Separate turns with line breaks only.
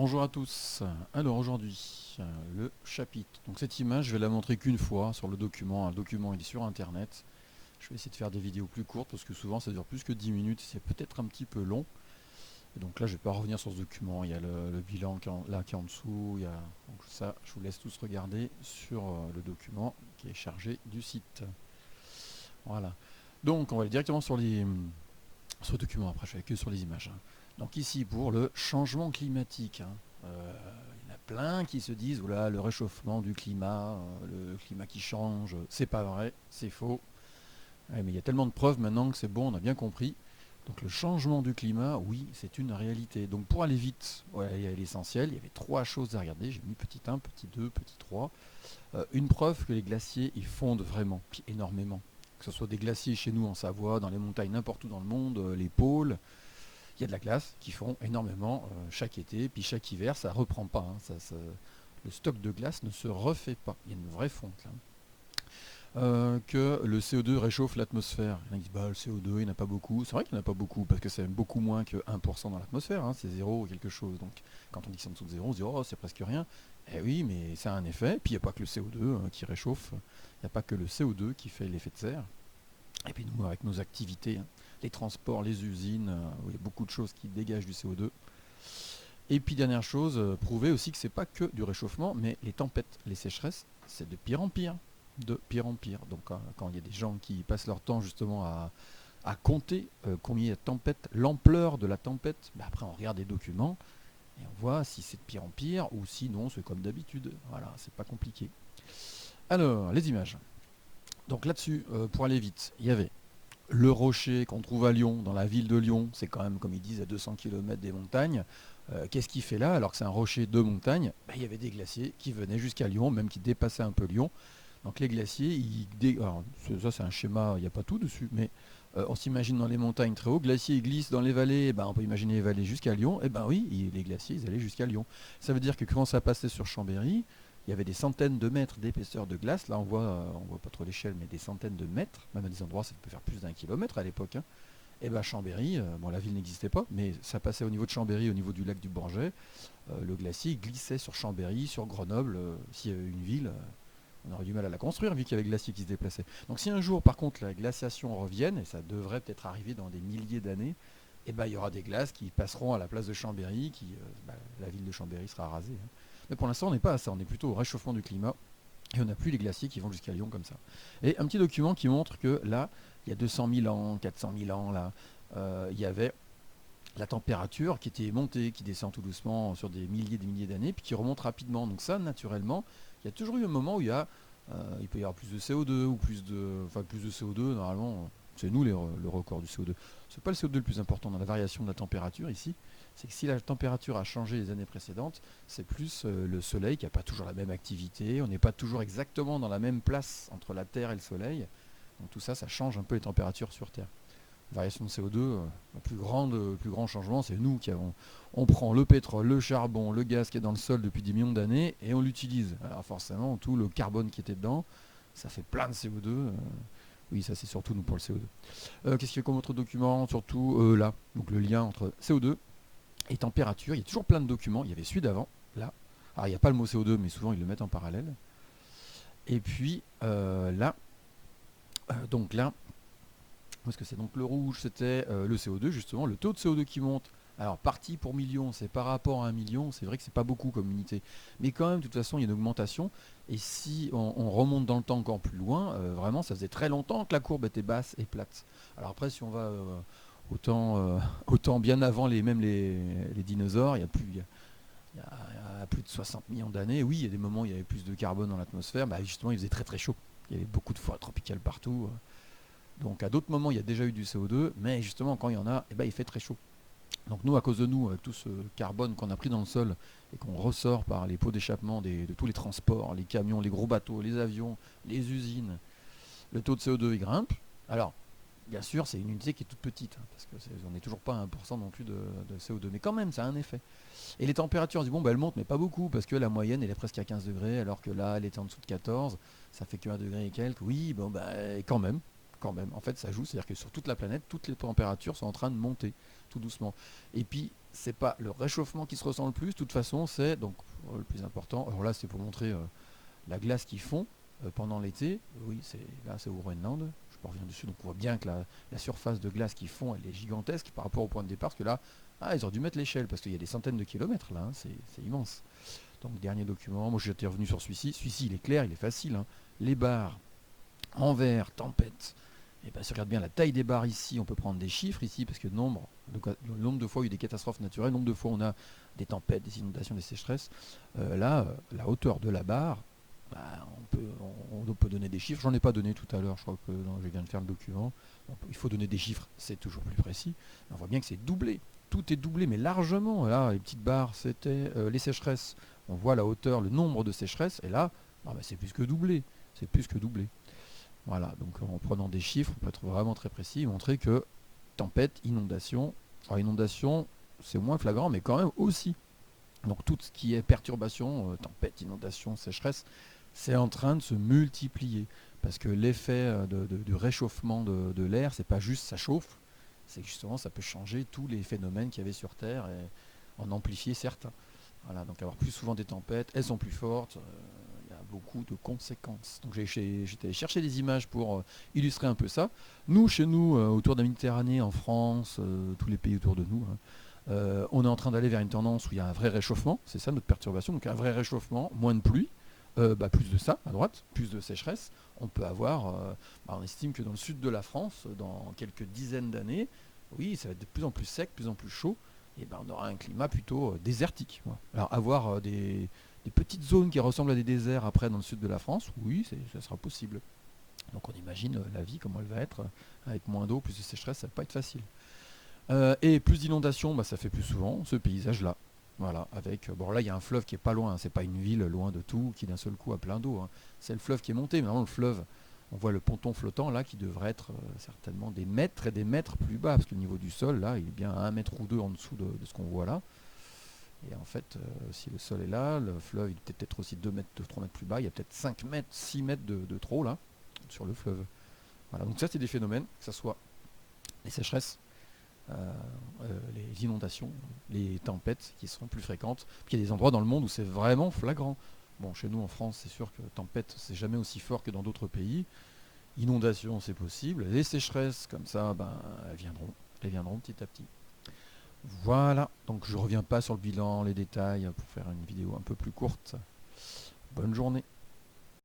Bonjour à tous. Alors aujourd'hui, le chapitre. Donc cette image, je vais la montrer qu'une fois sur le document. Le document il est sur internet. Je vais essayer de faire des vidéos plus courtes parce que souvent ça dure plus que 10 minutes, c'est peut-être un petit peu long. Et donc là je ne vais pas revenir sur ce document, il y a le bilan là qui est en dessous, donc ça je vous laisse tous regarder sur le document qui est chargé du site. Voilà. Donc on va aller directement sur le document, après je vais que sur les images. Donc ici pour le changement climatique. Il y en a plein qui se disent oula, le réchauffement du climat, le climat qui change, c'est pas vrai, c'est faux. Ouais, mais il y a tellement de preuves maintenant que c'est bon, on a bien compris. Donc le changement du climat, oui, c'est une réalité. Donc pour aller vite, ouais, il y a l'essentiel, il y avait trois choses à regarder. J'ai mis petit 1, petit 2, petit 3. Une preuve que les glaciers, ils fondent vraiment, puis énormément. Que ce soit des glaciers chez nous en Savoie, dans les montagnes, n'importe où dans le monde, les pôles, il y a de la glace qui fond énormément chaque été, puis chaque hiver, ça ne reprend pas. Le stock de glace ne se refait pas. Il y a une vraie fonte là. Que le CO2 réchauffe l'atmosphère. Il y en a qui disent bah, le CO2, il n'y en a pas beaucoup. C'est vrai qu'il n'y en a pas beaucoup, parce que c'est beaucoup moins que 1% dans l'atmosphère, hein, c'est zéro quelque chose. Donc quand on dit que c'est en dessous de zéro, on se dit oh, c'est presque rien. Eh oui, mais ça a un effet. Puis il n'y a pas que le CO2 qui réchauffe, il n'y a pas que le CO2 qui fait l'effet de serre. Et puis nous, avec nos activités, hein, les transports, les usines, où il y a beaucoup de choses qui dégagent du CO2. Et puis dernière chose, prouver aussi que c'est pas que du réchauffement, mais les tempêtes, les sécheresses, c'est de pire en pire. De pire en pire. Donc quand il y a des gens qui passent leur temps justement à compter combien il y a de tempêtes, l'ampleur de la tempête, bah après on regarde des documents et on voit si c'est de pire en pire ou sinon c'est comme d'habitude. Voilà, c'est pas compliqué. Alors, les images. Donc là-dessus, pour aller vite, il y avait le rocher qu'on trouve à Lyon, dans la ville de Lyon, c'est quand même, comme ils disent, à 200 km des montagnes. Qu'est-ce qu'il fait là alors que c'est un rocher de montagne? Bah, il y avait des glaciers qui venaient jusqu'à Lyon, même qui dépassaient un peu Lyon. Donc les glaciers, alors, ça c'est un schéma, il n'y a pas tout dessus, mais on s'imagine dans les montagnes très haut, glaciers ils glissent dans les vallées, et ben, on peut imaginer les vallées jusqu'à Lyon, et ben oui, les glaciers ils allaient jusqu'à Lyon. Ça veut dire que quand ça passait sur Chambéry, il y avait des centaines de mètres d'épaisseur de glace, là on voit pas trop l'échelle, mais des centaines de mètres, même à des endroits ça peut faire plus d'un kilomètre à l'époque, hein. Et ben Chambéry, bon la ville n'existait pas, mais ça passait au niveau de Chambéry, au niveau du lac du Bourget, le glacier glissait sur Chambéry, sur Grenoble, s'il y avait une ville, on aurait du mal à la construire vu qu'il y avait le glacier qui se déplaçait. Donc si un jour par contre la glaciation revienne, et ça devrait peut-être arriver dans des milliers d'années, et ben, il y aura des glaces qui passeront à la place de Chambéry, la ville de Chambéry sera rasée, hein. Mais pour l'instant on n'est pas à ça, on est plutôt au réchauffement du climat, et on n'a plus les glaciers qui vont jusqu'à Lyon comme ça. Et un petit document qui montre que là, il y a 200 000 ans, 400 000 ans, là, il y avait la température qui était montée, qui descend tout doucement sur des milliers d'années, puis qui remonte rapidement. Donc ça, naturellement, il y a toujours eu un moment où il peut y avoir plus de CO2 ou plus de CO2. Normalement, c'est nous le record du CO2. C'est pas le CO2 le plus important dans la variation de la température ici. C'est que si la température a changé les années précédentes, c'est plus le Soleil qui n'a pas toujours la même activité. On n'est pas toujours exactement dans la même place entre la Terre et le Soleil. Donc tout ça, ça change un peu les températures sur Terre. Variation de CO2, le plus grand changement, c'est nous qui avons. On prend le pétrole, le charbon, le gaz qui est dans le sol depuis des millions d'années et on l'utilise. Alors forcément, tout le carbone qui était dedans, ça fait plein de CO2. Oui, ça c'est surtout nous pour le CO2. Qu'est-ce qu'il y a comme autre document? Surtout là, donc le lien entre CO2 et température. Il y a toujours plein de documents. Il y avait celui d'avant, là. Alors il n'y a pas le mot CO2, mais souvent ils le mettent en parallèle. Et puis là, donc là, parce que c'est donc le rouge, c'était le CO2 justement, le taux de CO2 qui monte. Alors partie pour million, c'est par rapport à un million, c'est vrai que c'est pas beaucoup comme unité, mais quand même de toute façon il y a une augmentation. Et si on remonte dans le temps encore plus loin, vraiment ça faisait très longtemps que la courbe était basse et plate. Alors après si on va autant bien avant les dinosaures, il y a plus de 60 millions d'années, oui il y a des moments où il y avait plus de carbone dans l'atmosphère, bah justement il faisait très très chaud, il y avait beaucoup de forêts tropicales partout. Donc à d'autres moments, il y a déjà eu du CO2, mais justement, quand il y en a, eh ben, il fait très chaud. Donc nous, à cause de nous, avec tout ce carbone qu'on a pris dans le sol et qu'on ressort par les pots d'échappement de tous les transports, les camions, les gros bateaux, les avions, les usines, le taux de CO2 il grimpe. Alors, bien sûr, c'est une unité qui est toute petite, hein, parce qu'on n'est toujours pas à 1% non plus de CO2, mais quand même, ça a un effet. Et les températures, on se dit, bon, bah, elles montent, mais pas beaucoup, parce que la moyenne, elle est presque à 15 degrés, alors que là, elle était en dessous de 14, ça fait que 1 degré et quelques. Oui, bon, bah, quand même. quand même. En fait, ça joue, c'est-à-dire que sur toute la planète, toutes les températures sont en train de monter tout doucement. Et puis, c'est pas le réchauffement qui se ressent le plus, de toute façon, c'est donc le plus important. Alors là, c'est pour montrer la glace qui fond pendant l'été. Oui, c'est au Groenland. Je peux revenir dessus. Donc on voit bien que la surface de glace qui fond, elle est gigantesque par rapport au point de départ. Parce que là, ils auraient dû mettre l'échelle parce qu'il y a des centaines de kilomètres là. Hein, c'est immense. Donc dernier document. Moi, j'étais revenu sur celui-ci. Celui-ci, il est clair, il est facile. Hein. Les barres en vert, tempête. Et ben, si on regarde bien la taille des barres ici, on peut prendre des chiffres ici, parce que le nombre de fois où il y a eu des catastrophes naturelles, le nombre de fois où on a des tempêtes, des inondations, des sécheresses, la hauteur de la barre, bah, on peut donner des chiffres. J'en ai pas donné tout à l'heure, je crois que je viens de faire le document. Il faut donner des chiffres, c'est toujours plus précis. On voit bien que c'est doublé. Tout est doublé, mais largement. Là, les petites barres, c'était les sécheresses. On voit la hauteur, le nombre de sécheresses, et là, c'est plus que doublé. C'est plus que doublé. Voilà, donc en prenant des chiffres, on peut être vraiment très précis et montrer que tempête, inondation, alors inondation, c'est moins flagrant, mais quand même aussi. Donc tout ce qui est perturbation, tempête, inondation, sécheresse, c'est en train de se multiplier. Parce que l'effet du réchauffement de l'air, c'est pas juste ça chauffe, c'est que justement ça peut changer tous les phénomènes qu'il y avait sur Terre et en amplifier certains. Voilà, donc avoir plus souvent des tempêtes, elles sont plus fortes, il y a beaucoup de conséquences. Donc j'étais chercher des images pour illustrer un peu ça. Nous, chez nous, autour de la Méditerranée, en France, tous les pays autour de nous, hein, on est en train d'aller vers une tendance où il y a un vrai réchauffement, c'est ça notre perturbation, donc un vrai réchauffement, moins de pluie, plus de ça à droite, plus de sécheresse. On peut avoir, on estime que dans le sud de la France, dans quelques dizaines d'années, oui, ça va être de plus en plus sec, de plus en plus chaud, et on aura un climat plutôt désertique. Voilà. Alors avoir des petites zones qui ressemblent à des déserts après dans le sud de la France, oui, ça sera possible. Donc on imagine la vie, comment elle va être, avec moins d'eau, plus de sécheresse, ça va pas être facile. Et plus d'inondations, ça fait plus souvent ce paysage-là. Voilà, avec. Bon, là, il y a un fleuve qui est pas loin, hein, c'est pas une ville loin de tout, qui d'un seul coup a plein d'eau. Hein. C'est le fleuve qui est monté, mais vraiment le fleuve, on voit le ponton flottant là qui devrait être certainement des mètres et des mètres plus bas, parce que le niveau du sol, là, il est bien à 1 mètre ou 2 en dessous de ce qu'on voit là. Et en fait, si le sol est là, le fleuve il est peut-être aussi 2 mètres, 3 mètres plus bas, il y a peut-être 5 mètres, 6 mètres de trop là, sur le fleuve. Voilà, donc ça c'est des phénomènes, que ce soit les sécheresses, les inondations, les tempêtes qui seront plus fréquentes. Puis il y a des endroits dans le monde où c'est vraiment flagrant. Bon, chez nous en France, c'est sûr que tempête, c'est jamais aussi fort que dans d'autres pays. Inondations, c'est possible. Les sécheresses, comme ça, elles viendront petit à petit. Voilà, donc je reviens pas sur le bilan, les détails, pour faire une vidéo un peu plus courte. Bonne journée.